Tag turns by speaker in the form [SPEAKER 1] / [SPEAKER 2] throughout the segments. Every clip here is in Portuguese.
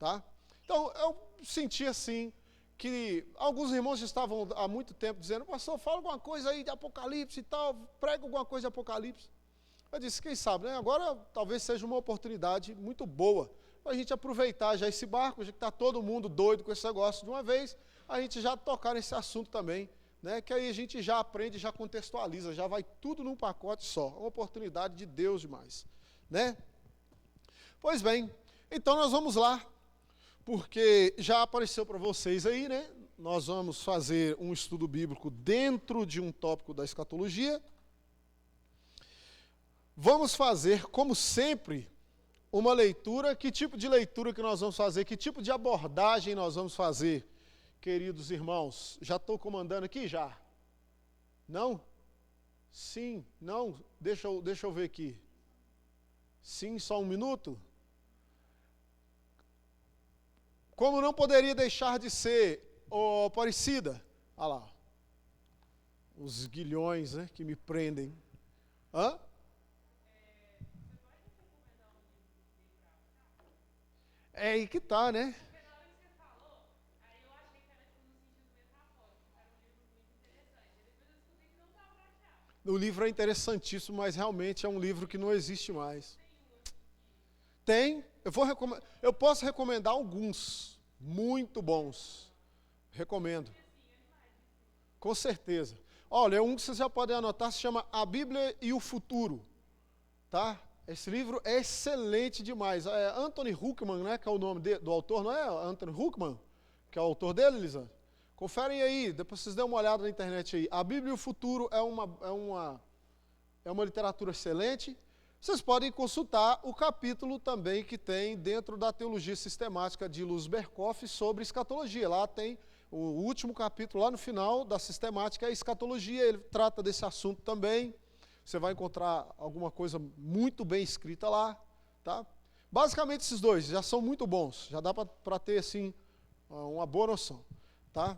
[SPEAKER 1] tá? Então, eu senti assim, que alguns irmãos estavam há muito tempo dizendo, pastor, fala alguma coisa aí de Apocalipse e tal, prega alguma coisa de Apocalipse. Eu disse, quem sabe, né? Agora talvez seja uma oportunidade muito boa para a gente aproveitar já esse barco, já que está todo mundo doido com esse negócio de uma vez, a gente já tocar nesse assunto também, né? Que aí a gente já aprende, já contextualiza, já vai tudo num pacote só. Uma oportunidade de Deus demais, né? Pois bem, então nós vamos lá, porque já apareceu para vocês aí, né? Nós vamos fazer um estudo bíblico dentro de um tópico da escatologia. Vamos fazer, como sempre, uma leitura. Que tipo de leitura que nós vamos fazer? Que tipo de abordagem nós vamos fazer, queridos irmãos? Já estou comandando aqui, já? Não? Sim? Não? Deixa eu ver aqui. Sim, só um minuto? Como não poderia deixar de ser, Aparecida? Olha lá. Os guilhões, né, que me prendem. Hã? É aí que tá, né?
[SPEAKER 2] Porque na hora que você falou, aí eu achei que era tipo no sentido metafórico, que era um livro muito interessante. Aí depois eu descobri que não dava pra achar.
[SPEAKER 1] O livro é interessantíssimo, mas realmente é um livro que não existe mais.
[SPEAKER 2] Tem um
[SPEAKER 1] Tem, eu posso recomendar alguns, muito bons. Recomendo. Com certeza. Olha, um que vocês já podem anotar, se chama A Bíblia e o Futuro. Tá? Esse livro é excelente demais. É Anthony Huckman, né, que é o nome do autor, não é? Anthony Huckman, que é o autor dele, Lisa? Conferem aí, depois vocês dêem uma olhada na internet aí. A Bíblia e o Futuro é uma literatura excelente. Vocês podem consultar o capítulo também que tem dentro da teologia sistemática de Luz Berkoff sobre escatologia. Lá tem o último capítulo, lá no final da sistemática, é a escatologia. Ele trata desse assunto também. Você vai encontrar alguma coisa muito bem escrita lá, tá? Basicamente esses dois já são muito bons, já dá para ter assim uma boa noção, tá?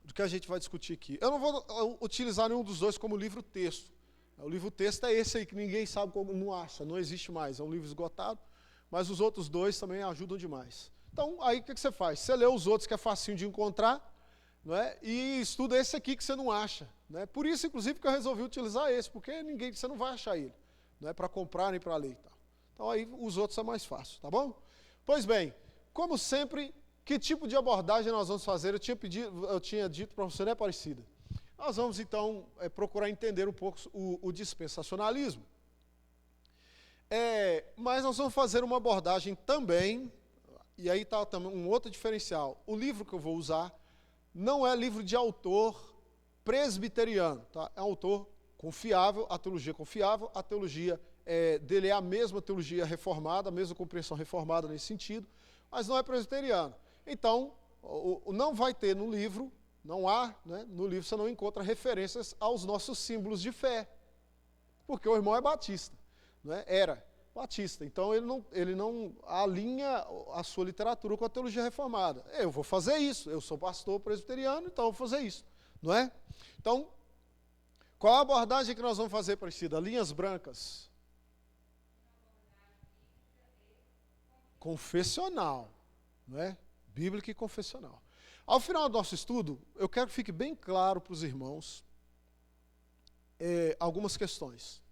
[SPEAKER 1] Do que a gente vai discutir aqui. Eu não vou utilizar nenhum dos dois como livro-texto. O livro-texto é esse aí que ninguém sabe como, não acha, não existe mais, é um livro esgotado, mas os outros dois também ajudam demais. Então, aí o que você faz? Você lê os outros que é facinho de encontrar, não é? E estuda esse aqui que você não acha. Né? Por isso, inclusive, que eu resolvi utilizar esse, porque você não vai achar ele, não é para comprar nem para ler. Tá? Então, aí os outros é mais fácil, tá bom? Pois bem, como sempre, que tipo de abordagem nós vamos fazer? Eu tinha dito para você, né, Aparecida? Nós vamos, então, procurar entender um pouco o dispensacionalismo. Mas nós vamos fazer uma abordagem também, e aí está também um outro diferencial. O livro que eu vou usar não é livro de autor presbiteriano, tá? É um autor confiável, a teologia confiável, a teologia dele é a mesma teologia reformada, a mesma compreensão reformada nesse sentido, mas não é presbiteriano. Então, não vai ter no livro, não há, né, no livro você não encontra referências aos nossos símbolos de fé, porque o irmão é batista, né? Era batista, então ele não alinha a sua literatura com a teologia reformada. Eu vou fazer isso, eu sou pastor presbiteriano, então eu vou fazer isso. Não é? Então, qual a abordagem que nós vamos fazer, Aparecida? Linhas brancas. Confessional. Não é? Bíblica e confessional. Ao final do nosso estudo, eu quero que fique bem claro para os irmãos algumas questões.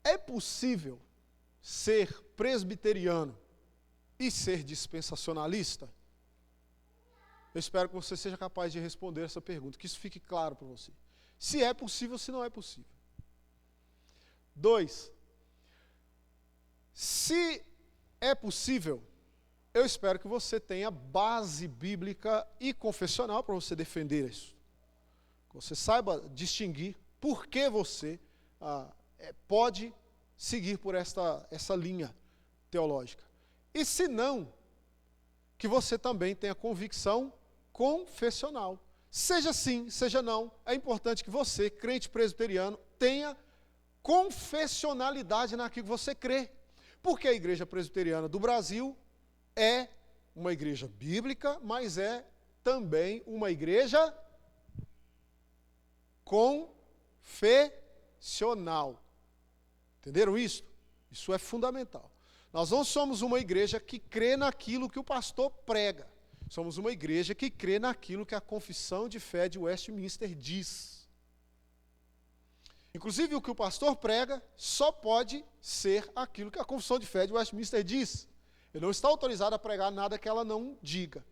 [SPEAKER 1] É possível ser presbiteriano e ser dispensacionalista? Eu espero que você seja capaz de responder essa pergunta, que isso fique claro para você. Se é possível, se não é possível. 2. Se é possível, eu espero que você tenha base bíblica e confessional para você defender isso. Que você saiba distinguir por que você pode seguir por essa linha teológica. E se não, que você também tenha convicção confessional. Seja sim, seja não, é importante que você, crente presbiteriano, tenha confessionalidade naquilo que você crê. Porque a igreja presbiteriana do Brasil é uma igreja bíblica, mas é também uma igreja confessional. Entenderam isso? Isso é fundamental. Nós não somos uma igreja que crê naquilo que o pastor prega. Somos uma igreja que crê naquilo que a confissão de fé de Westminster diz. Inclusive, o que o pastor prega só pode ser aquilo que a confissão de fé de Westminster diz. Ele não está autorizado a pregar nada que ela não diga.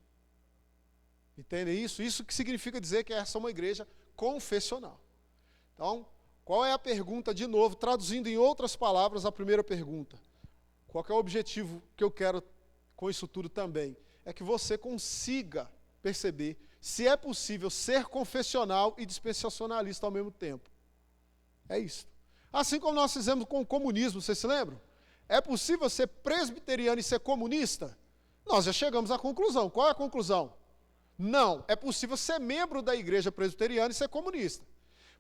[SPEAKER 1] Entende isso? Isso que significa dizer que essa é uma igreja confessional. Então, qual é a pergunta, de novo, traduzindo em outras palavras a primeira pergunta? Qual é o objetivo que eu quero com isso tudo também? É que você consiga perceber se é possível ser confessional e dispensacionalista ao mesmo tempo. É isso. Assim como nós fizemos com o comunismo, vocês se lembram? É possível ser presbiteriano e ser comunista? Nós já chegamos à conclusão. Qual é a conclusão? Não, é possível ser membro da igreja presbiteriana e ser comunista.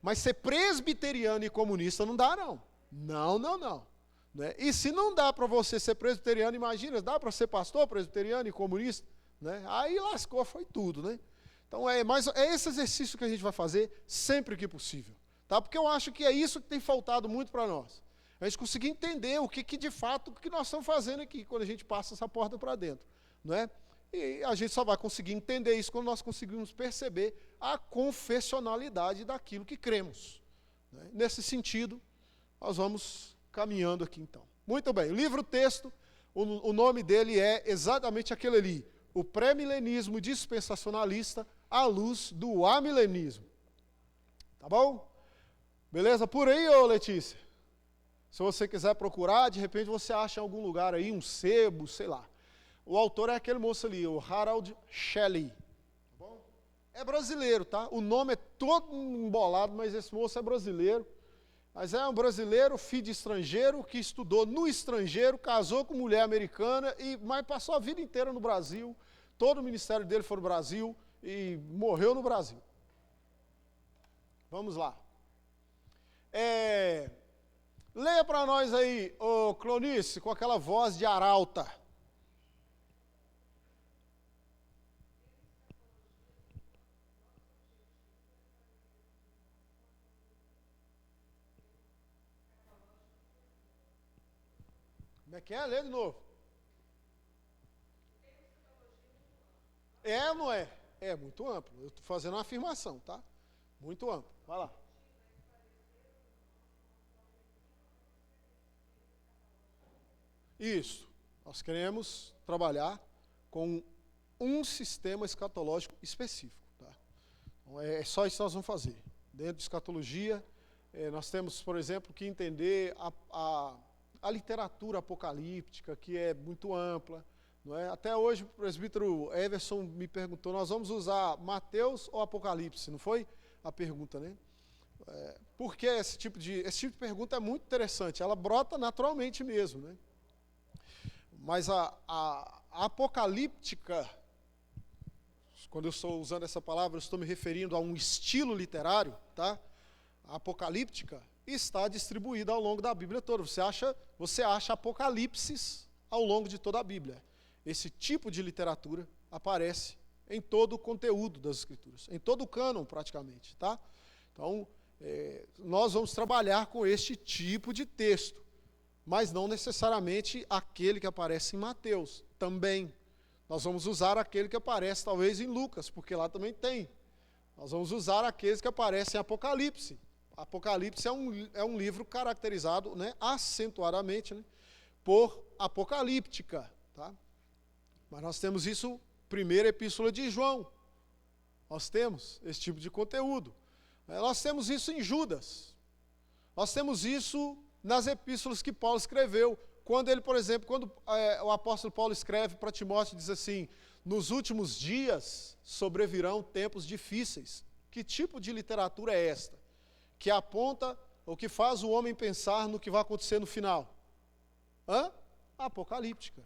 [SPEAKER 1] Mas ser presbiteriano e comunista não dá, não. Não. Né? E se não dá para você ser presbiteriano, imagina, dá para ser pastor presbiteriano e comunista? Né? Aí lascou, foi tudo. Né? Então é esse exercício que a gente vai fazer sempre que possível. Tá? Porque eu acho que é isso que tem faltado muito para nós. A gente conseguir entender o que de fato o que nós estamos fazendo aqui, quando a gente passa essa porta para dentro. Não é? E a gente só vai conseguir entender isso quando nós conseguirmos perceber a confessionalidade daquilo que cremos. Né? Nesse sentido, nós vamos caminhando aqui então. Muito bem, o livro-texto, o nome dele é exatamente aquele ali, o pré-milenismo dispensacionalista à luz do amilenismo. Tá bom? Beleza? Por aí, ô Letícia? Se você quiser procurar, de repente você acha em algum lugar aí, um sebo, sei lá. O autor é aquele moço ali, o Harold Shelley. Tá bom? É brasileiro, tá? O nome é todo embolado, mas esse moço é brasileiro. Mas é um brasileiro, filho de estrangeiro, que estudou no estrangeiro, casou com mulher americana, mas passou a vida inteira no Brasil. Todo o ministério dele foi no Brasil e morreu no Brasil. Vamos lá. Leia para nós aí, ô Clonice, com aquela voz de arauta. Como é que é? Lê de novo. É ou não é? É muito amplo. Eu estou fazendo uma afirmação, tá? Muito amplo. Vai lá. Isso. Nós queremos trabalhar com um sistema escatológico específico. Tá? Então, é só isso que nós vamos fazer. Dentro de escatologia, nós temos, por exemplo, que entender a literatura apocalíptica, que é muito ampla. Não é? Até hoje, o presbítero Everson me perguntou, nós vamos usar Mateus ou Apocalipse? Não foi a pergunta, né? Por que esse tipo de pergunta é muito interessante? Ela brota naturalmente mesmo, né? Mas a apocalíptica, quando eu estou usando essa palavra, eu estou me referindo a um estilo literário, tá? A apocalíptica está distribuída ao longo da Bíblia toda. Você acha apocalipses ao longo de toda a Bíblia. Esse tipo de literatura aparece em todo o conteúdo das Escrituras, em todo o cânon praticamente, tá? Então, nós vamos trabalhar com este tipo de texto, mas não necessariamente aquele que aparece em Mateus, também. Nós vamos usar aquele que aparece talvez em Lucas, porque lá também tem. Nós vamos usar aqueles que aparecem em Apocalipse. Apocalipse é um livro caracterizado, né, acentuadamente, né, por apocalíptica. Tá? Mas nós temos isso, primeira epístola de João. Nós temos esse tipo de conteúdo. Nós temos isso em Judas. Nós temos isso nas epístolas que Paulo escreveu. Quando ele, por exemplo, o apóstolo Paulo escreve para Timóteo, diz assim, nos últimos dias sobrevirão tempos difíceis. Que tipo de literatura é esta? Que aponta ou que faz o homem pensar no que vai acontecer no final? Apocalíptica.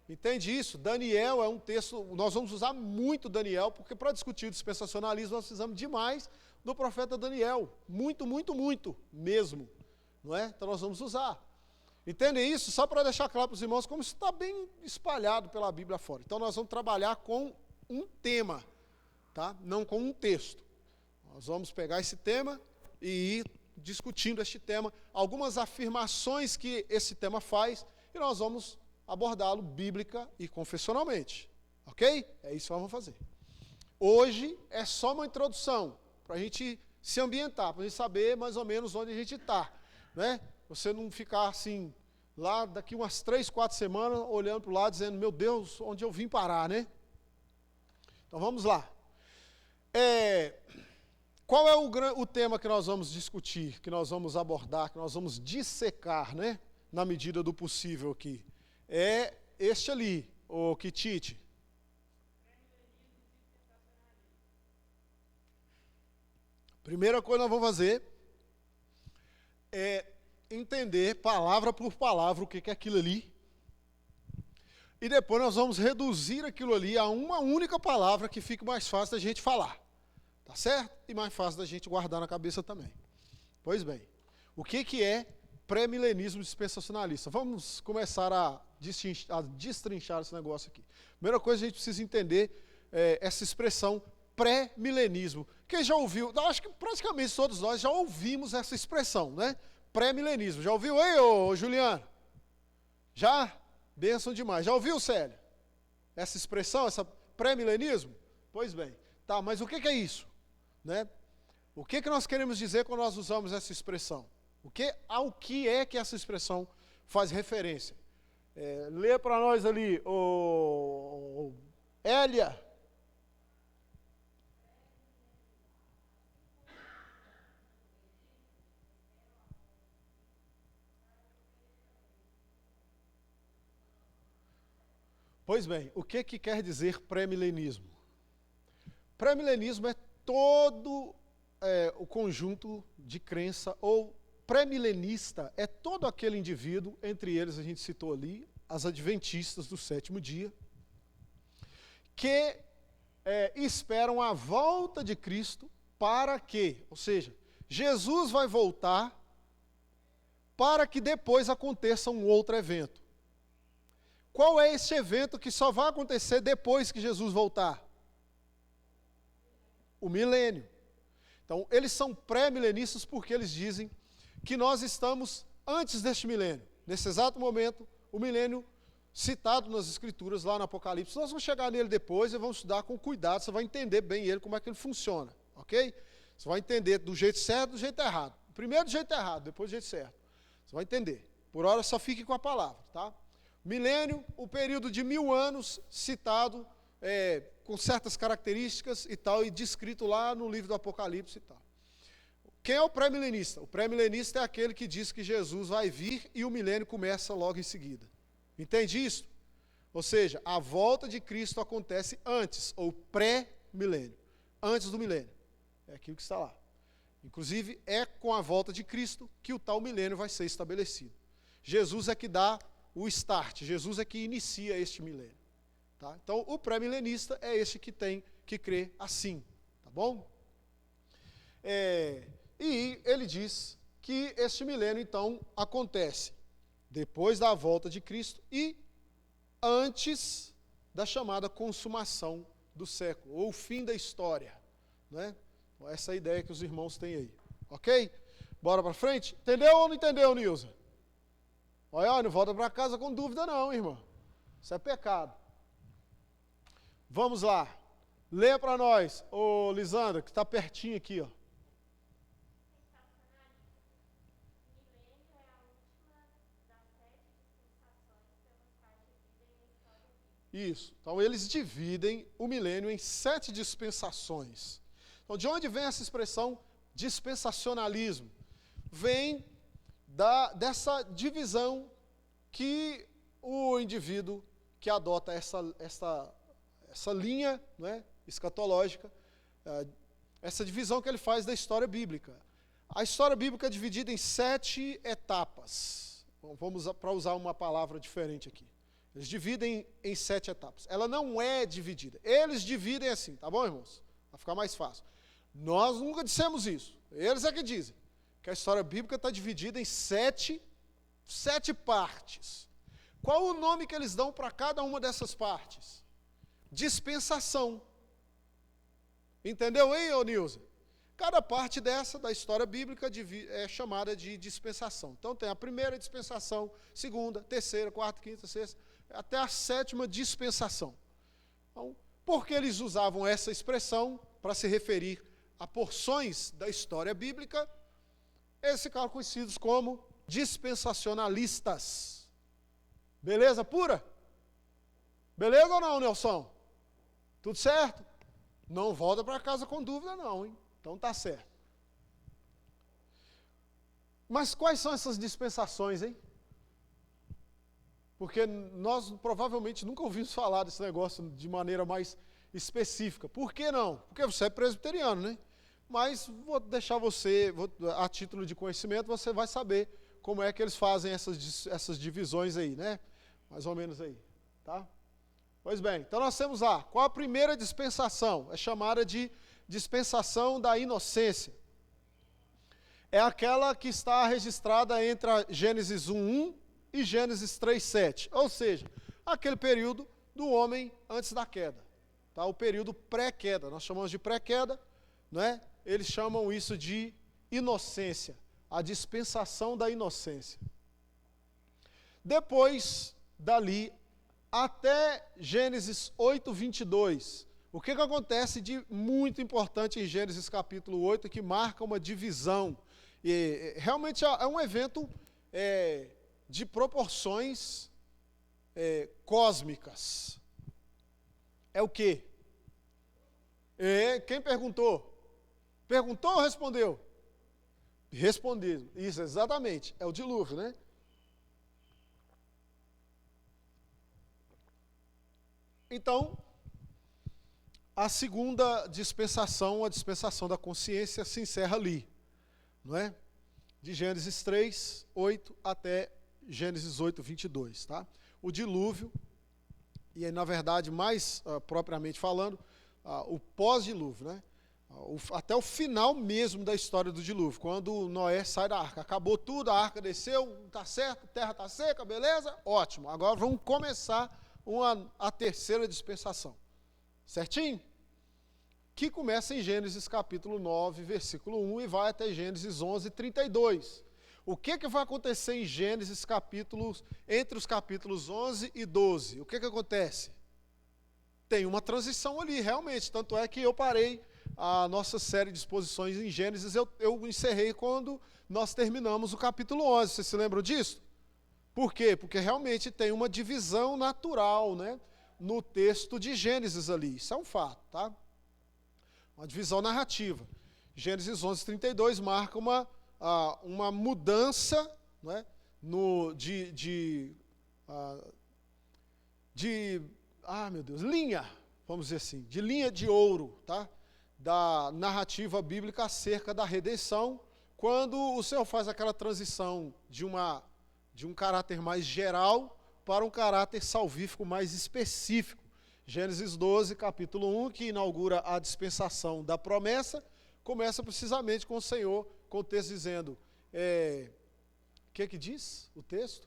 [SPEAKER 1] Entende isso? Daniel é um texto, nós vamos usar muito Daniel, porque para discutir o dispensacionalismo nós precisamos demais do profeta Daniel. Muito, muito, muito mesmo. Não é? Então nós vamos usar. Entendem isso? Só para deixar claro para os irmãos como isso está bem espalhado pela Bíblia fora. Então nós vamos trabalhar com um tema, tá? Não com um texto. Nós vamos pegar esse tema e ir discutindo este tema, algumas afirmações que esse tema faz, e nós vamos abordá-lo bíblica e confessionalmente. Ok? É isso que nós vamos fazer. Hoje é só uma introdução, para a gente se ambientar, para a gente saber mais ou menos onde a gente está. Né? Você não ficar assim, lá daqui umas 3, 4 semanas, olhando para o lado, dizendo, meu Deus, onde eu vim parar, né? Então vamos lá. Qual é o tema que nós vamos discutir, que nós vamos abordar, que nós vamos dissecar, né? Na medida do possível aqui. É este ali, o Kitite. Primeira coisa que nós vamos fazer é entender palavra por palavra o que é aquilo ali. E depois nós vamos reduzir aquilo ali a uma única palavra que fique mais fácil da gente falar. Tá certo? E mais fácil da gente guardar na cabeça também. Pois bem, o que é pré-milenismo dispensacionalista? Vamos começar a destrinchar esse negócio aqui. Primeira coisa, a gente precisa entender essa expressão pré-milenismo. Quem já ouviu? Acho que praticamente todos nós já ouvimos essa expressão, né? Pré-milenismo. Já ouviu aí, ô Juliano? Já? Bênção demais. Já ouviu, Célia? Essa expressão, essa pré-milenismo? Pois bem. Tá, mas o que é isso? Né? O que nós queremos dizer quando nós usamos essa expressão? Ao que é que essa expressão faz referência? Lê para nós ali, Hélia. Pois bem, o que quer dizer pré-milenismo? Pré-milenismo é todo o conjunto de crença, ou pré-milenista é todo aquele indivíduo, entre eles a gente citou ali, as adventistas do sétimo dia, que esperam a volta de Cristo para que, ou seja, Jesus vai voltar para que depois aconteça um outro evento. Qual é esse evento que só vai acontecer depois que Jesus voltar? O milênio. Então, eles são pré-milenistas porque eles dizem que nós estamos antes deste milênio. Nesse exato momento, o milênio citado nas Escrituras, lá no Apocalipse. Nós vamos chegar nele depois e vamos estudar com cuidado, você vai entender bem ele, como é que ele funciona. Ok? Você vai entender do jeito certo e do jeito errado. Primeiro do jeito errado, depois do jeito certo. Você vai entender. Por hora, só fique com a palavra, tá? Milênio, o período de 1000 anos, citado com certas características e tal, e descrito lá no livro do Apocalipse e tal. Quem é o pré-milenista? O pré-milenista é aquele que diz que Jesus vai vir e o milênio começa logo em seguida. Entende isso? Ou seja, a volta de Cristo acontece antes, ou pré-milênio, antes do milênio. É aquilo que está lá. Inclusive, é com a volta de Cristo que o tal milênio vai ser estabelecido. Jesus é que dá o start, Jesus é que inicia este milênio. Tá? Então, o pré-milenista é esse que tem que crer assim. Tá bom? E ele diz que este milênio, então, acontece depois da volta de Cristo e antes da chamada consumação do século, ou fim da história. Né? Então, essa é a ideia que os irmãos têm aí. Ok? Bora para frente? Entendeu ou não entendeu, Nilza? Olha, não volta para casa com dúvida não, irmão. Isso é pecado. Vamos lá. Lê para nós, ô Lisandra, que está pertinho aqui, ó. Isso. Então, eles dividem o milênio em 7 dispensações. Então, de onde vem essa expressão dispensacionalismo? Vem dessa divisão que o indivíduo que adota essa linha, né, escatológica, essa divisão que ele faz da história bíblica. A história bíblica é dividida em 7 etapas. Vamos para usar uma palavra diferente aqui. Eles dividem em 7 etapas. Ela não é dividida. Eles dividem assim, tá bom, irmãos? Vai ficar mais fácil. Nós nunca dissemos isso. Eles é que dizem que a história bíblica está dividida em 7 partes. Qual o nome que eles dão para cada uma dessas partes? Dispensação. Entendeu aí, ô Nilza? Cada parte dessa, da história bíblica, é chamada de dispensação. Então tem a primeira dispensação, segunda, terceira, quarta, quinta, sexta. até a 7ª dispensação. Então, por que eles usavam essa expressão para se referir a porções da história bíblica? Eles ficaram conhecidos como dispensacionalistas. Beleza pura? Beleza ou não, Nelson? Tudo certo? Não volta para casa com dúvida não, hein? Então tá certo. Mas quais são essas dispensações, hein? Porque nós provavelmente nunca ouvimos falar desse negócio de maneira mais específica. Por que não? Porque você é presbiteriano, né? Mas vou deixar você, a título de conhecimento, você vai saber como é que eles fazem essas divisões aí, né? Mais ou menos aí, tá? Pois bem, então nós temos qual a primeira dispensação? É chamada de dispensação da inocência. É aquela que está registrada entre a Gênesis 1:1 e Gênesis 3:7. Ou seja, aquele período do homem antes da queda. Tá? O período pré-queda. Nós chamamos de pré-queda, né? Eles chamam isso de inocência. A dispensação da inocência. Depois, dali, até Gênesis 8:22. O que acontece de muito importante em Gênesis capítulo 8, que marca uma divisão. E realmente é um evento de proporções cósmicas. É o quê? Quem perguntou? Perguntou ou respondeu? Respondeu. Isso, exatamente. É o dilúvio, né? Então, a segunda dispensação, a dispensação da consciência, se encerra ali, não é? De Gênesis 3:8 até Gênesis 8:22, tá? O dilúvio, e aí, na verdade, mais propriamente falando, o pós-dilúvio, né? Até o final mesmo da história do dilúvio, quando Noé sai da arca. Acabou tudo, a arca desceu, tá certo, a terra tá seca, beleza? Ótimo, agora vamos começar a terceira dispensação. Certinho? Que começa em Gênesis capítulo 9, versículo 1 e vai até Gênesis 11:32. O que vai acontecer em Gênesis entre os capítulos 11 e 12? O que acontece? Tem uma transição ali, realmente. Tanto é que eu parei a nossa série de exposições em Gênesis, eu encerrei quando nós terminamos o capítulo 11. Vocês se lembram disso? Por quê? Porque realmente tem uma divisão natural, né, no texto de Gênesis ali. Isso é um fato, tá? Uma divisão narrativa. Gênesis 11:32 marca uma mudança, né, linha, vamos dizer assim, de linha de ouro, tá? Da narrativa bíblica acerca da redenção, quando o Senhor faz aquela transição de um caráter mais geral para um caráter salvífico mais específico. Gênesis 12, capítulo 1, que inaugura a dispensação da promessa, começa precisamente com o Senhor, com o texto dizendo, o que diz o texto?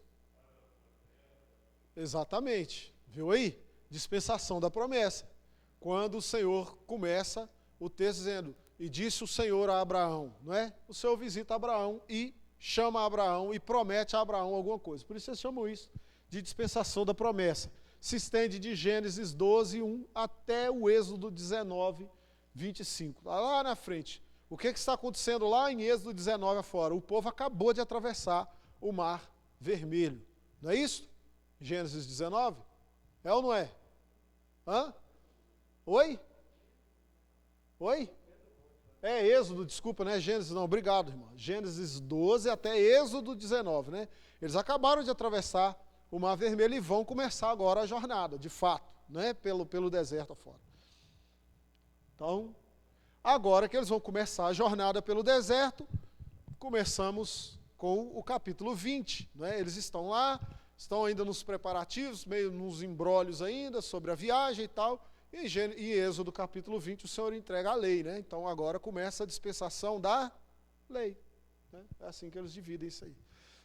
[SPEAKER 1] Exatamente, viu aí? Dispensação da promessa. Quando o Senhor começa, o texto dizendo, e disse o Senhor a Abraão, não é? O Senhor visita Abraão e chama Abraão e promete a Abraão alguma coisa. Por isso eles chamam isso de dispensação da promessa. Se estende de Gênesis 12, 1 até o Êxodo 19, 25. Lá na frente. O que está acontecendo lá em Êxodo 19 afora? O povo acabou de atravessar o Mar Vermelho. Não é isso? Gênesis 19? É ou não é? Hã? Oi? Oi? É Êxodo, desculpa, não é Gênesis não, obrigado, irmão. Gênesis 12 até Êxodo 19, né? Eles acabaram de atravessar o Mar Vermelho e vão começar agora a jornada, de fato, né? Pelo deserto afora. Então, agora que eles vão começar a jornada pelo deserto, começamos com o capítulo 20, né? Eles estão lá, estão ainda nos preparativos, meio nos embrólios ainda, sobre a viagem e tal, e em Êxodo capítulo 20 o Senhor entrega a lei, né? Então agora começa a dispensação da lei, né? É assim que eles dividem isso aí.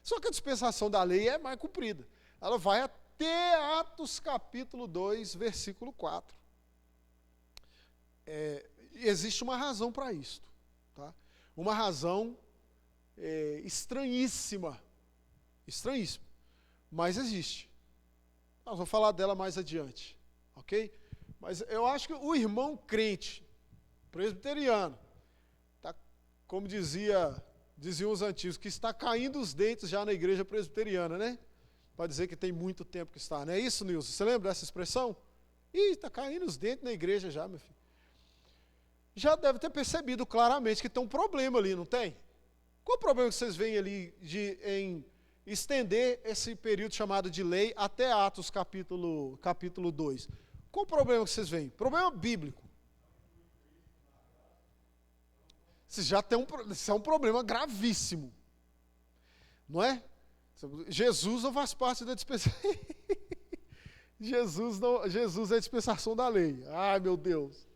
[SPEAKER 1] Só que a dispensação da lei é mais comprida, ela vai até Atos capítulo 2, versículo 4. Existe uma razão para isso, tá? Uma razão estranhíssima, mas existe. Nós vamos falar dela mais adiante, ok? Mas eu acho que o irmão crente, presbiteriano, tá, como diziam os antigos, que está caindo os dentes já na igreja presbiteriana, né? Para dizer que tem muito tempo que está, não é isso, Nilson? Você lembra dessa expressão? Ih, está caindo os dentes na igreja já, meu filho. Já deve ter percebido claramente que tem um problema ali, não tem? Qual o problema que vocês veem ali em estender esse período chamado de lei até Atos capítulo 2? Qual o problema que vocês veem? Problema bíblico. Isso é um problema gravíssimo. Não é? Jesus não faz parte da dispensação. Jesus é a dispensação da lei. Ai, meu Deus.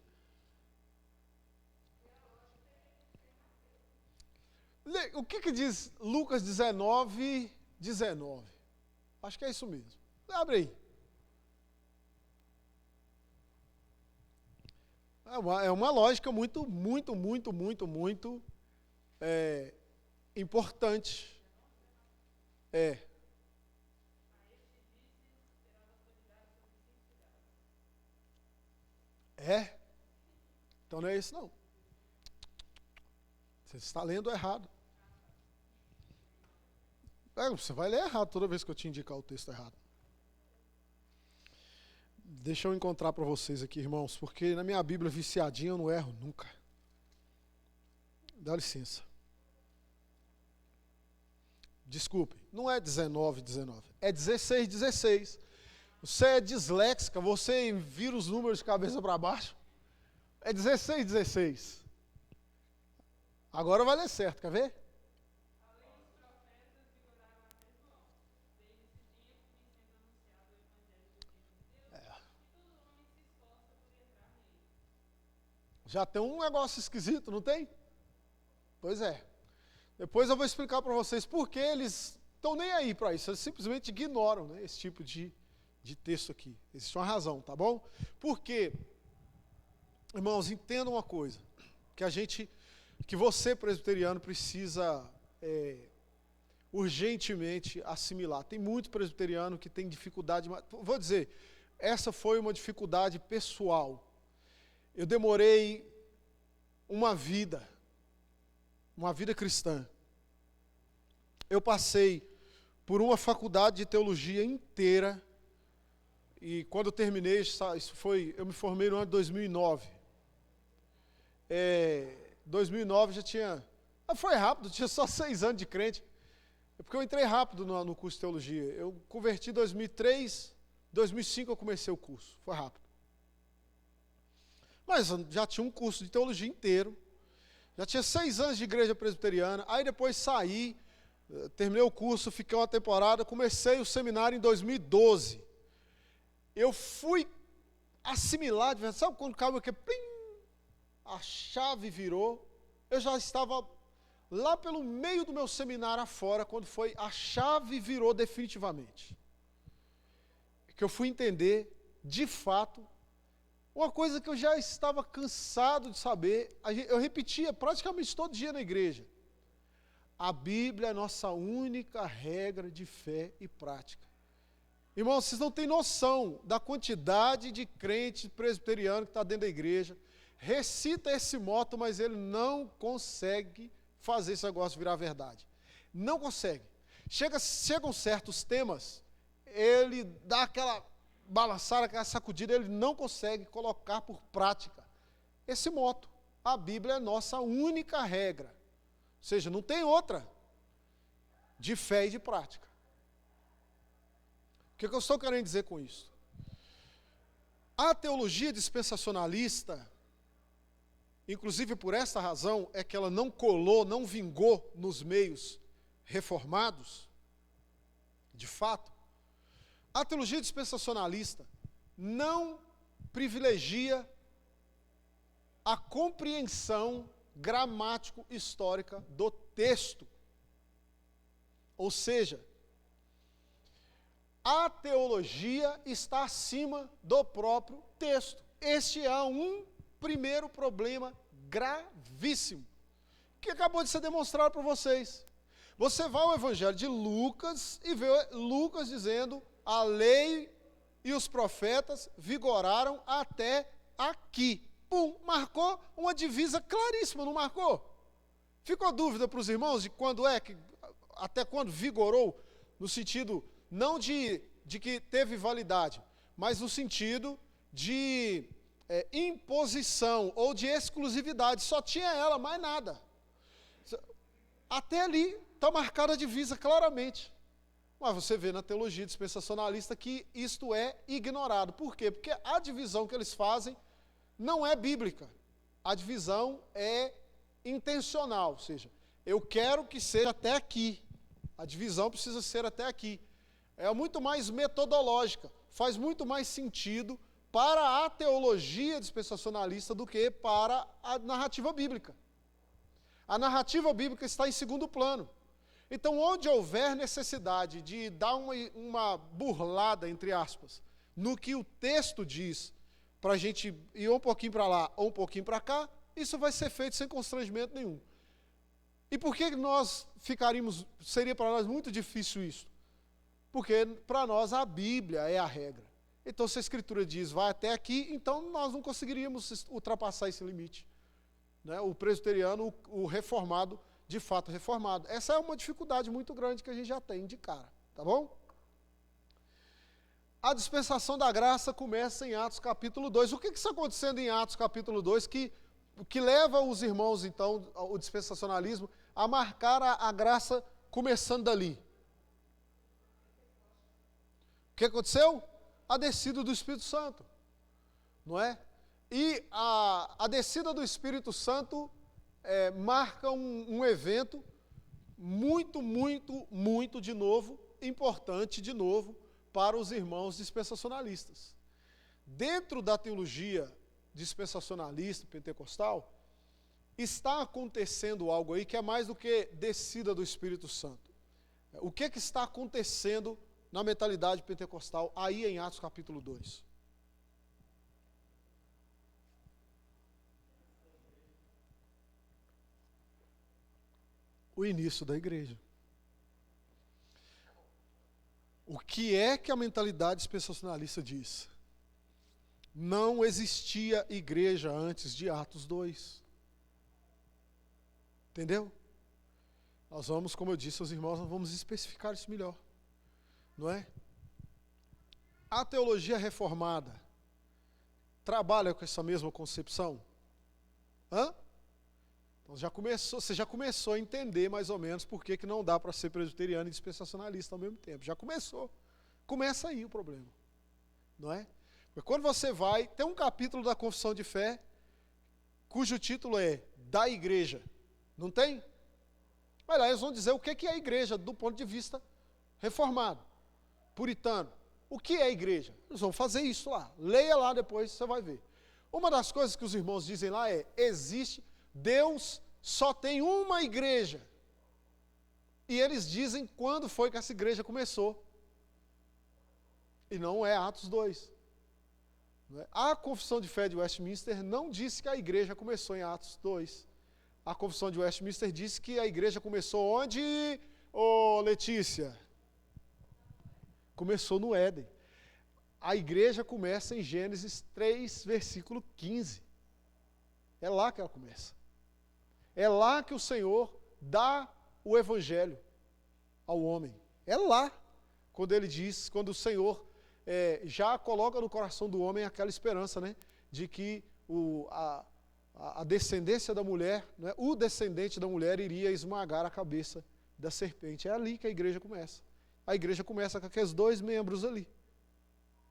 [SPEAKER 1] O que diz Lucas 19, 19? Acho que é isso mesmo. Abre aí. É uma lógica muito importante. Então não é isso não. Você está lendo errado. Você vai ler errado toda vez que eu te indicar o texto errado. Deixa eu encontrar para vocês aqui, irmãos, porque na minha Bíblia viciadinha eu não erro nunca. Dá licença. Desculpe, não é 19, 19. É 16, 16. Você é disléxica, você vira os números de cabeça para baixo. É 16, 16. Agora vai ler certo, quer ver? Já tem um negócio esquisito, não tem? Pois é. Depois eu vou explicar para vocês por que eles estão nem aí para isso. Eles simplesmente ignoram, né, esse tipo de texto aqui. Existe uma razão, tá bom? Porque, irmãos, entendam uma coisa. Que você, presbiteriano, precisa urgentemente assimilar. Tem muito presbiteriano que tem dificuldade. Vou dizer, essa foi uma dificuldade pessoal. Eu demorei uma vida cristã. Eu passei por uma faculdade de teologia inteira, e quando eu terminei, eu me formei no ano de 2009. 2009 já tinha, foi rápido, tinha só 6 anos de crente, porque eu entrei rápido no curso de teologia. Eu converti em 2003, 2005 eu comecei o curso, foi rápido. Mas já tinha um curso de teologia inteiro, já tinha 6 anos de igreja presbiteriana, aí depois saí, terminei o curso, fiquei uma temporada, comecei o seminário em 2012. Eu fui assimilar, sabe quando caiu aqui, a chave virou, eu já estava lá pelo meio do meu seminário afora, quando a chave virou definitivamente. Que eu fui entender, de fato, uma coisa que eu já estava cansado de saber, eu repetia praticamente todo dia na igreja. A Bíblia é a nossa única regra de fé e prática. Irmãos, vocês não têm noção da quantidade de crente presbiteriano que está dentro da igreja, recita esse moto, mas ele não consegue fazer esse negócio virar verdade. Não consegue. Chegam certos temas, ele dá aquela balançada, aquela sacudida, ele não consegue colocar por prática esse moto. A Bíblia é a nossa única regra. Ou seja, não tem outra de fé e de prática. O que eu estou querendo dizer com isso? A teologia dispensacionalista, inclusive por essa razão, é que ela não colou, não vingou nos meios reformados, de fato. A teologia dispensacionalista não privilegia a compreensão gramático-histórica do texto. Ou seja, a teologia está acima do próprio texto. Este é um primeiro problema gravíssimo, que acabou de ser demonstrado para vocês. Você vai ao Evangelho de Lucas e vê Lucas dizendo: a lei e os profetas vigoraram até aqui. Pum, marcou uma divisa claríssima, não marcou? Ficou dúvida para os irmãos de quando até quando vigorou, no sentido não de que teve validade, mas no sentido de imposição ou de exclusividade, só tinha ela, mais nada. Até ali está marcada a divisa claramente. Mas você vê na teologia dispensacionalista que isto é ignorado. Por quê? Porque a divisão que eles fazem não é bíblica. A divisão é intencional, ou seja, eu quero que seja até aqui. A divisão precisa ser até aqui. É muito mais metodológica, faz muito mais sentido para a teologia dispensacionalista do que para a narrativa bíblica. A narrativa bíblica está em segundo plano. Então, onde houver necessidade de dar uma burlada, entre aspas, no que o texto diz, para a gente ir um pouquinho para lá ou um pouquinho para cá, isso vai ser feito sem constrangimento nenhum. E por que seria para nós muito difícil isso? Porque para nós a Bíblia é a regra. Então, se a Escritura diz, vai até aqui, então nós não conseguiríamos ultrapassar esse limite. Né? O presbiteriano, o reformado, de fato reformado. Essa é uma dificuldade muito grande que a gente já tem de cara, tá bom? A dispensação da graça começa em Atos capítulo 2. O que está acontecendo em Atos capítulo 2 que leva os irmãos, então, o dispensacionalismo, a marcar a graça começando dali? O que aconteceu? A descida do Espírito Santo, não é? E a descida do Espírito Santo marca um evento muito, muito, muito, de novo, importante, de novo, para os irmãos dispensacionalistas. Dentro da teologia dispensacionalista, pentecostal, está acontecendo algo aí que é mais do que descida do Espírito Santo. O que está acontecendo na mentalidade pentecostal aí em Atos capítulo 2? O início da igreja. O que é que a mentalidade dispensacionalista diz? Não existia igreja antes de Atos 2. Entendeu? Nós vamos, como eu disse aos irmãos, nós vamos especificar isso melhor. Não é? A teologia reformada trabalha com essa mesma concepção? Então você já começou a entender mais ou menos por que não dá para ser presbiteriano e dispensacionalista ao mesmo tempo. Já começou. Começa aí o problema. Não é? Porque quando você tem um capítulo da Confissão de Fé, cujo título é Da Igreja. Não tem? Mas lá eles vão dizer o que é a igreja do ponto de vista reformado, puritano. O que é a igreja? Eles vão fazer isso lá. Leia lá depois, você vai ver. Uma das coisas que os irmãos dizem lá Deus só tem uma igreja. E eles dizem quando foi que essa igreja começou. E não é Atos 2. A Confissão de Fé de Westminster não disse que a igreja começou em Atos 2. A Confissão de Westminster disse que a igreja começou onde, Letícia? Começou no Éden. A igreja começa em Gênesis 3, versículo 15. É lá que ela começa. É lá que o Senhor dá o evangelho ao homem. É lá, quando o Senhor já coloca no coração do homem aquela esperança, né, de que a descendência da mulher, né, o descendente da mulher iria esmagar a cabeça da serpente. É ali que a igreja começa. A igreja começa com aqueles dois membros ali.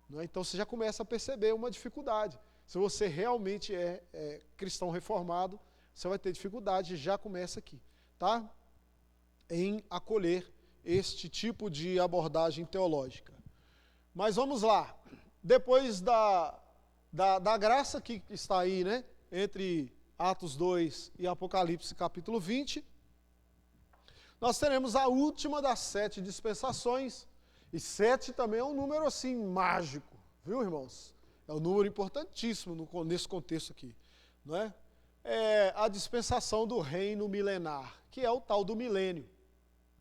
[SPEAKER 1] Não é? Então você já começa a perceber uma dificuldade. Se você realmente é cristão reformado, você vai ter dificuldade, já começa aqui, tá? Em acolher este tipo de abordagem teológica. Mas vamos lá. Depois da graça que está aí, né, entre Atos 2 e Apocalipse capítulo 20, nós teremos a última das 7 dispensações, e 7 também é um número assim mágico, viu, irmãos? É um número importantíssimo nesse contexto aqui, não é? É a dispensação do reino milenar, que é o tal do milênio,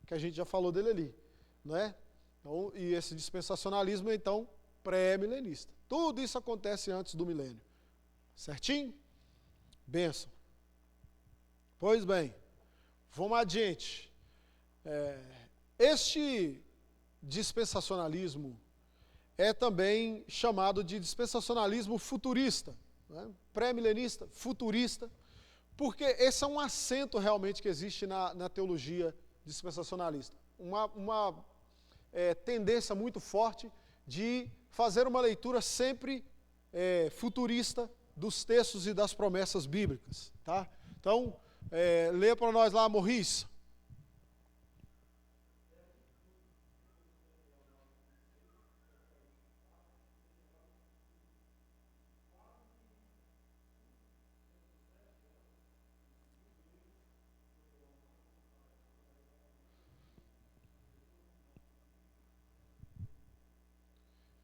[SPEAKER 1] que a gente já falou dele ali, não é? Então, e esse dispensacionalismo, então, pré-milenista. Tudo isso acontece antes do milênio. Certinho? Bênção. Pois bem, vamos adiante. Este dispensacionalismo é também chamado de dispensacionalismo futurista, né? Pré-milenista, futurista, porque esse é um acento realmente que existe na teologia dispensacionalista. Uma tendência muito forte de fazer uma leitura sempre futurista dos textos e das promessas bíblicas. Tá? Então, lê para nós lá, Morris.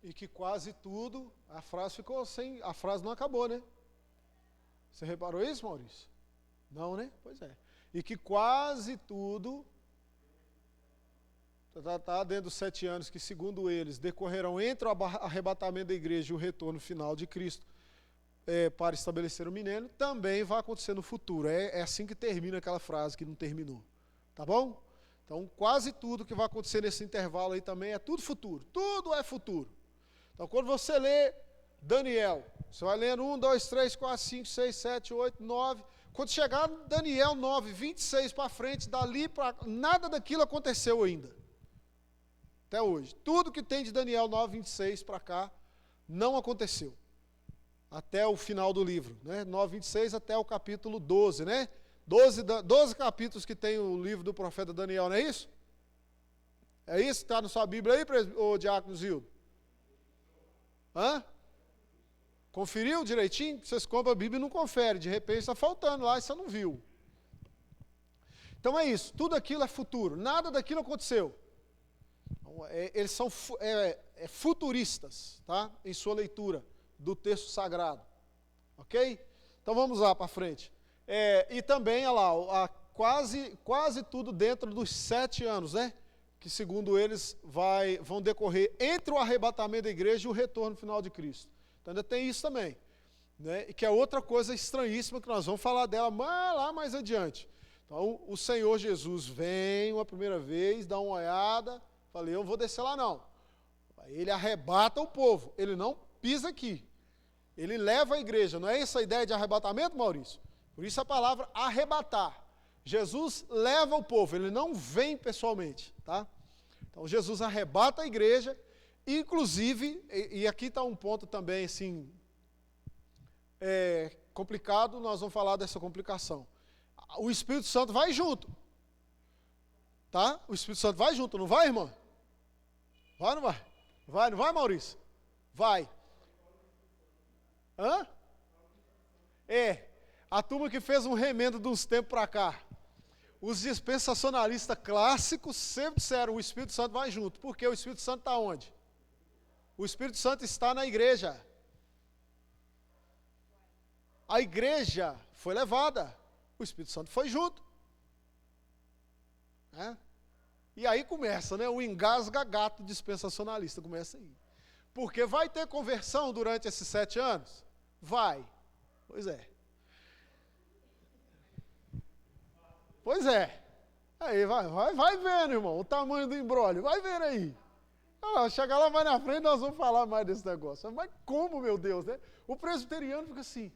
[SPEAKER 1] E que quase tudo, a frase ficou sem, a frase não acabou, né? Você reparou isso, Maurício? Não, né? Pois é. E que quase tudo, está dentro dos 7 anos que, segundo eles, decorrerão entre o arrebatamento da igreja e o retorno final de Cristo para estabelecer o milênio, também vai acontecer no futuro. É assim que termina aquela frase que não terminou. Tá bom? Então, quase tudo que vai acontecer nesse intervalo aí também é tudo futuro. Tudo é futuro. Então, quando você lê Daniel, você vai lendo 1, 2, 3, 4, 5, 6, 7, 8, 9. Quando chegar Daniel 9, 26 para frente, dali para nada daquilo aconteceu ainda. Até hoje. Tudo que tem de Daniel 9, 26 para cá, não aconteceu. Até o final do livro. Né? 9, 26 até o capítulo 12. Né? 12 capítulos que tem o livro do profeta Daniel, não é isso? É isso que está na sua Bíblia aí, ô Diácono Zildo? Hã? Conferiu direitinho? Vocês compram a Bíblia e não conferem. De repente está faltando lá e você não viu. Então é isso. Tudo aquilo é futuro. Nada daquilo aconteceu. Eles são futuristas, tá? Em sua leitura do texto sagrado. Ok? Então vamos lá para frente. E também, olha lá, quase tudo dentro dos 7 anos, né? Que segundo eles vão decorrer entre o arrebatamento da igreja e o retorno final de Cristo. Então ainda tem isso também, né? E que é outra coisa estranhíssima que nós vamos falar dela lá mais adiante. Então o Senhor Jesus vem uma primeira vez, dá uma olhada, falei, eu não vou descer lá não. Ele arrebata o povo, ele não pisa aqui. Ele leva a igreja, não é essa a ideia de arrebatamento, Maurício? Por isso a palavra arrebatar. Jesus leva o povo, ele não vem pessoalmente, tá? Então Jesus arrebata a igreja, inclusive, e aqui está um ponto também, assim, complicado, nós vamos falar dessa complicação. O Espírito Santo vai junto, tá? O Espírito Santo vai junto, não vai, irmã? Vai ou não vai? Vai, não vai, Maurício? Vai. Hã? A turma que fez um remendo de uns tempos para cá. Os dispensacionalistas clássicos sempre disseram, o Espírito Santo vai junto. Porque o Espírito Santo está onde? O Espírito Santo está na igreja. A igreja foi levada. O Espírito Santo foi junto. E aí começa, né? O engasga-gato dispensacionalista. Começa aí. Porque vai ter conversão durante esses 7 anos? Vai. Pois é. Pois é. Aí vai vendo, irmão, o tamanho do imbróglio. Vai vendo aí. Chegar lá mais na frente, nós vamos falar mais desse negócio. Mas como, meu Deus, né? O presbiteriano fica assim,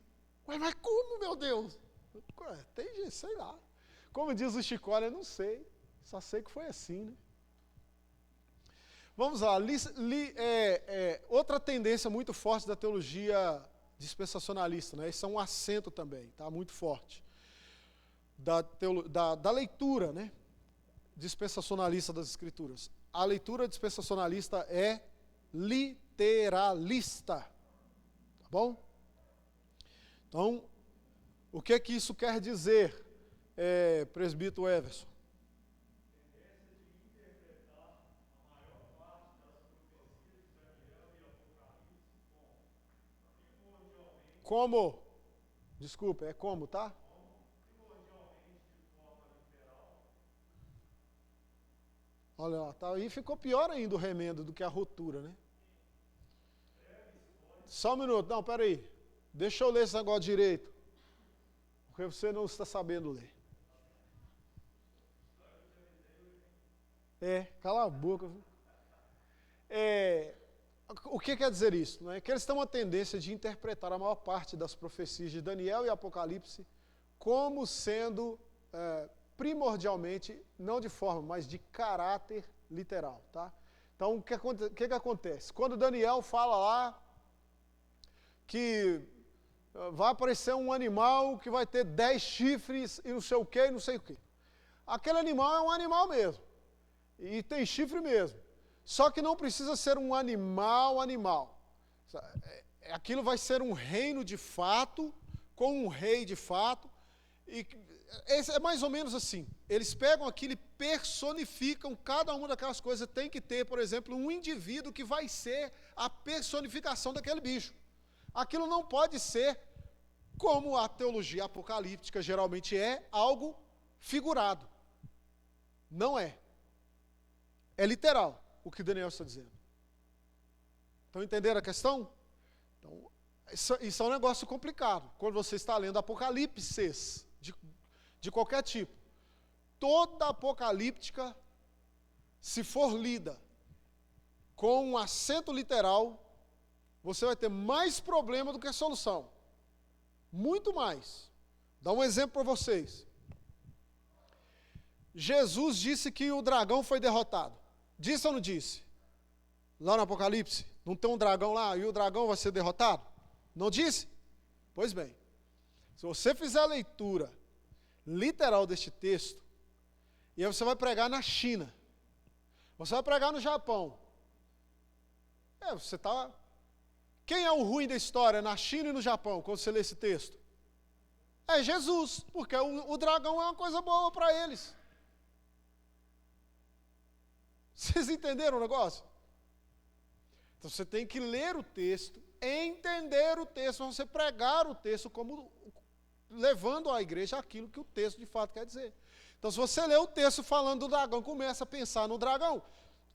[SPEAKER 1] mas como, meu Deus? Tem jeito, sei lá. Como diz o Chicória, eu não sei. Só sei que foi assim, né? Vamos lá. Outra tendência muito forte da teologia dispensacionalista, né? Isso é um acento também, tá? Muito forte. Da leitura, né? Dispensacionalista das Escrituras. A leitura dispensacionalista é literalista. Tá bom? Então, o que isso quer dizer, presbítero Everson? Como? Desculpa, é como, tá? Olha, tá, aí ficou pior ainda o remendo do que a rotura, né? Só um minuto. Não, peraí. Deixa eu ler esse negócio direito. Porque você não está sabendo ler. Cala a boca. O que quer dizer isso? Né? Que eles têm uma tendência de interpretar a maior parte das profecias de Daniel e Apocalipse como sendo primordialmente, não de forma, mas de caráter literal. Tá? Então, o que acontece? Quando Daniel fala lá que vai aparecer um animal que vai ter 10 chifres e não sei o que, e não sei o que. Aquele animal é um animal mesmo. E tem chifre mesmo. Só que não precisa ser um animal. Aquilo vai ser um reino de fato, com um rei de fato. E é mais ou menos assim. Eles pegam aquilo e personificam cada uma daquelas coisas. Tem que ter, por exemplo, um indivíduo que vai ser a personificação daquele bicho. Aquilo não pode ser, como a teologia apocalíptica geralmente é, algo figurado. Não é. É literal o que Daniel está dizendo. Estão entendendo a questão? Então, isso é um negócio complicado. Quando você está lendo apocalipses de qualquer tipo, toda apocalíptica, se for lida com um acento literal, você vai ter mais problema do que solução. Muito mais. Dá um exemplo para vocês. Jesus disse que o dragão foi derrotado. Disse ou não disse? Lá no Apocalipse, não tem um dragão lá e o dragão vai ser derrotado? Não disse? Pois bem, se você fizer a leitura literal deste texto, e aí você vai pregar na China, você vai pregar no Japão, você está... Quem é o ruim da história na China e no Japão, quando você lê esse texto? É Jesus, porque o dragão é uma coisa boa para eles. Vocês entenderam o negócio? Então você tem que ler o texto, entender o texto, você pregar o texto como levando à igreja aquilo que o texto de fato quer dizer. Então se você lê o texto falando do dragão, começa a pensar no dragão.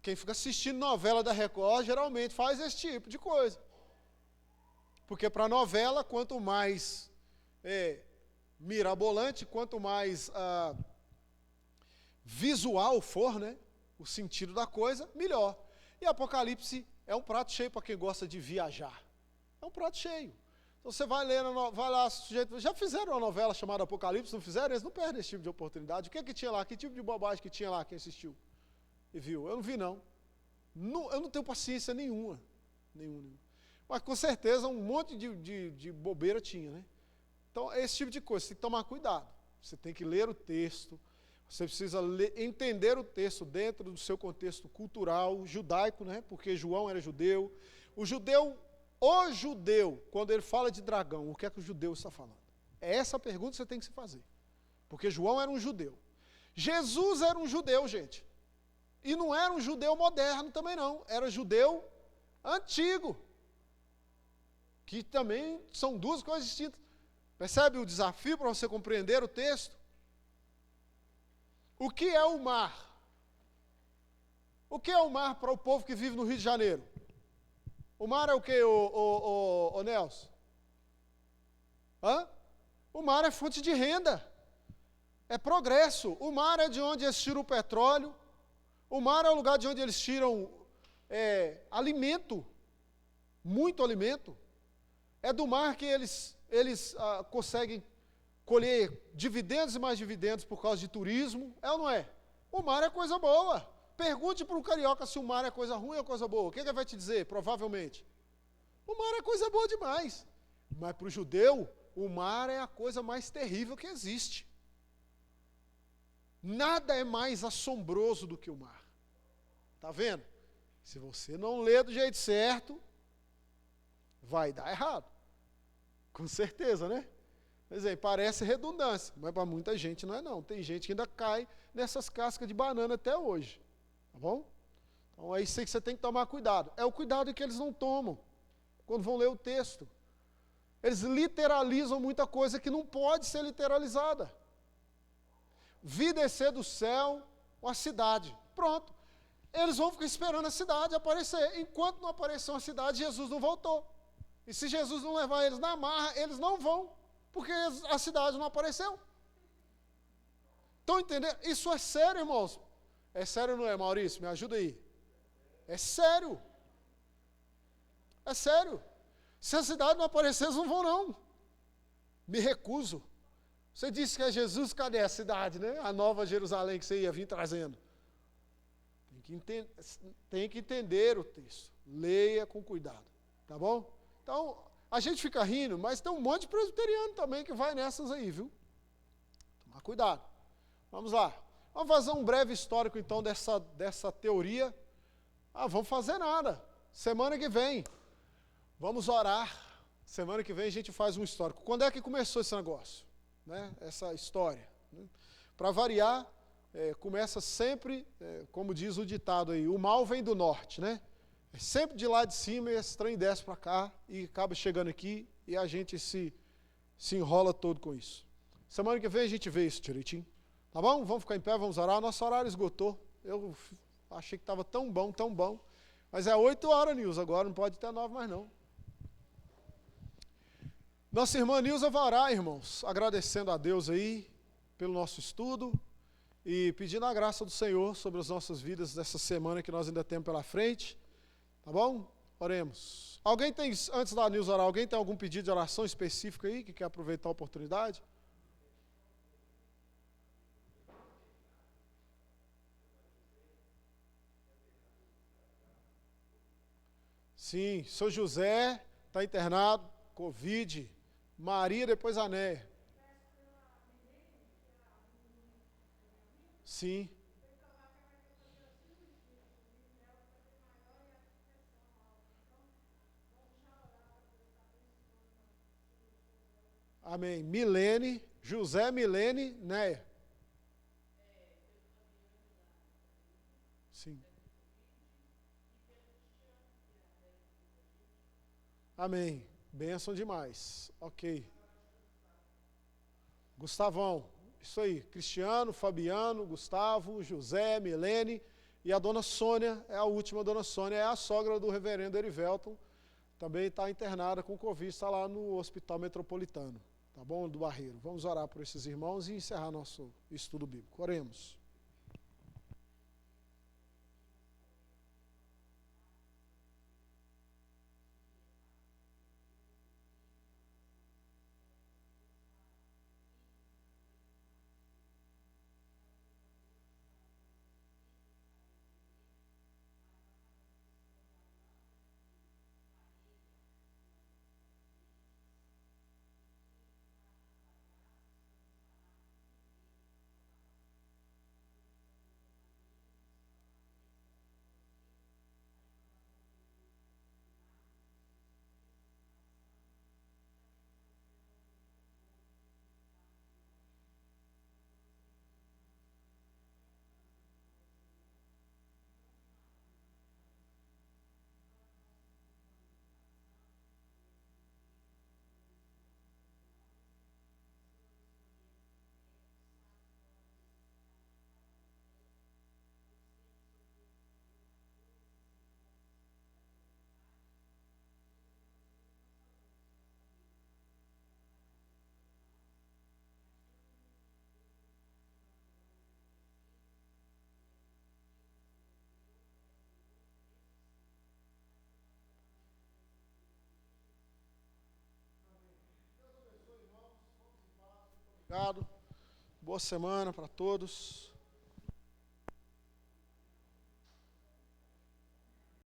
[SPEAKER 1] Quem fica assistindo novela da Record geralmente faz esse tipo de coisa. Porque para novela, quanto mais mirabolante, quanto mais visual for, né, o sentido da coisa, melhor. E Apocalipse é um prato cheio para quem gosta de viajar. É um prato cheio. Então você vai ler, vai lá, sujeito, já fizeram uma novela chamada Apocalipse, não fizeram? Eles não perdem esse tipo de oportunidade. O que tinha lá? Que tipo de bobagem que tinha lá, quem assistiu e viu? Eu não vi, não. Eu não tenho paciência nenhuma. Mas com certeza um monte de bobeira tinha, né? Então, esse tipo de coisa, você tem que tomar cuidado. Você tem que ler o texto, você precisa entender o texto dentro do seu contexto cultural, judaico, né? Porque João era judeu. O judeu, quando ele fala de dragão, o que é que o judeu está falando? É essa a pergunta que você tem que se fazer. Porque João era um judeu. Jesus era um judeu, gente. E não era um judeu moderno também não, era judeu antigo. Que também são duas coisas distintas. Percebe o desafio para você compreender o texto? O que é o mar? O que é o mar para o povo que vive no Rio de Janeiro? O mar é o que, o Nelson? O mar é fonte de renda. É progresso. O mar é de onde eles tiram o petróleo. O mar é o lugar de onde eles tiram alimento. Muito alimento. É do mar que eles conseguem colher dividendos e mais dividendos por causa de turismo. É ou não é? O mar é coisa boa. Pergunte para um carioca se o mar é coisa ruim ou coisa boa. O que ele vai te dizer? Provavelmente. O mar é coisa boa demais. Mas para o judeu, o mar é a coisa mais terrível que existe. Nada é mais assombroso do que o mar. Está vendo? Se você não ler do jeito certo, vai dar errado. Com certeza, né? Quer dizer, parece redundância, mas para muita gente não é não. Tem gente que ainda cai nessas cascas de banana até hoje. Tá bom? Então é isso aí que você tem que tomar cuidado. É o cuidado que eles não tomam quando vão ler o texto. Eles literalizam muita coisa que não pode ser literalizada. Vi descer do céu uma cidade. Pronto. Eles vão ficar esperando a cidade aparecer. Enquanto não apareceu a cidade, Jesus não voltou. E se Jesus não levar eles na marra, eles não vão, porque a cidade não apareceu. Estão entendendo? Isso é sério, irmãos. É sério ou não é, Maurício? Me ajuda aí. É sério. É sério. Se a cidade não aparecer, eles não vão não. Me recuso. Você disse que é Jesus, cadê a cidade, né? A nova Jerusalém que você ia vir trazendo. Tem que entender o texto. Leia com cuidado. Tá bom? Então, a gente fica rindo, mas tem um monte de presbiteriano também que vai nessas aí, viu? Tomar cuidado. Vamos lá. Vamos fazer um breve histórico, então, dessa teoria. Vamos fazer nada. Semana que vem, vamos orar. Semana que vem a gente faz um histórico. Quando é que começou esse negócio? Né? Essa história. Né? Para variar, começa sempre, como diz o ditado aí, o mal vem do norte, né? É sempre de lá de cima e esse trem desce para cá e acaba chegando aqui e a gente se enrola todo com isso. Semana que vem a gente vê isso direitinho. Tá bom? Vamos ficar em pé, vamos orar. Nosso horário esgotou. Eu achei que estava tão bom, tão bom. Mas é 8 horas, Nilza, agora, não pode ter 9 mais não. Nossa irmã Nilza vai orar, irmãos, agradecendo a Deus aí pelo nosso estudo e pedindo a graça do Senhor sobre as nossas vidas dessa semana que nós ainda temos pela frente. Tá bom? Oremos. Alguém tem, antes da Nilza orar, alguém tem algum pedido de oração específico aí, que quer aproveitar a oportunidade? Sim, seu José está internado, Covid, Maria depois Anéia. Sim. Amém. Milene, José, Milene, Néia. Sim. Amém. Bênção demais. Ok. Gustavão. Isso aí. Cristiano, Fabiano, Gustavo, José, Milene e a dona Sônia, é a última dona Sônia, é a sogra do reverendo Erivelton. Também está internada com Covid, está lá no Hospital Metropolitano. Tá bom? Do Barreiro. Vamos orar por esses irmãos e encerrar nosso estudo bíblico. Oremos. Obrigado. Boa semana para todos.